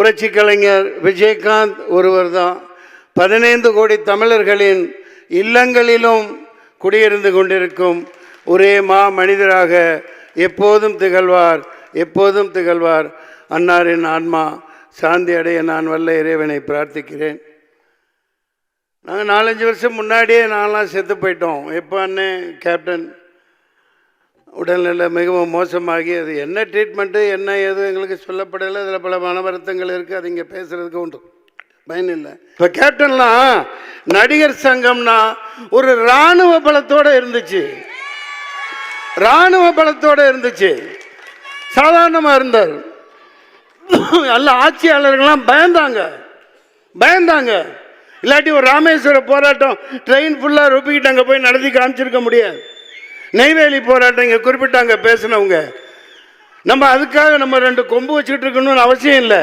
புரட்சி கலைஞர் விஜயகாந்த் ஒருவர் தான் 15 கோடி தமிழர்களின் இல்லங்களிலும் குடியிருந்து கொண்டிருக்கும் ஒரே மனிதராக எப்போதும் திகழ்வார், எப்போதும் திகழ்வார். அன்னாரின் ஆன்மா சாந்தி அடைய நான் வல்ல இறைவனை பிரார்த்திக்கிறேன். நாங்கள் 4-5 வருஷம் முன்னாடியே நான்லாம் செத்து போயிட்டோம். எப்போ அண்ணன் கேப்டன் உடல்நிலை மிகவும் மோசமாகி அது என்ன ட்ரீட்மெண்ட்டு என்ன ஏதும் எங்களுக்கு சொல்லப்படலை. அதில் பல மன வருத்தங்கள் இருக்குது. அது இங்கே பேசுகிறதுக்கு உண்டு, பயன் இல்லை. இப்போ கேப்டன்லாம் நடிகர் சங்கம்னா ஒரு இராணுவ பலத்தோடு இருந்துச்சு, இராணுவ பலத்தோடு இருந்துச்சு. சாதாரணமாக இருந்தார். நல்ல ஆட்சியாளர்கள்லாம் பயந்தாங்க. இல்லாட்டி ஒரு ராமேஸ்வர போராட்டம் ட்ரெயின் ஃபுல்லாக ரொப்பிக்கிட்டு அங்கே போய் நடத்தி காமிச்சிருக்க முடியாது. நெய்வேலி போராட்டம் இங்கே குறிப்பிட்டாங்க பேசினவங்க. நம்ம அதுக்காக நம்ம 2 கொம்பு வச்சுக்கிட்டு இருக்கணும்னு அவசியம் இல்லை.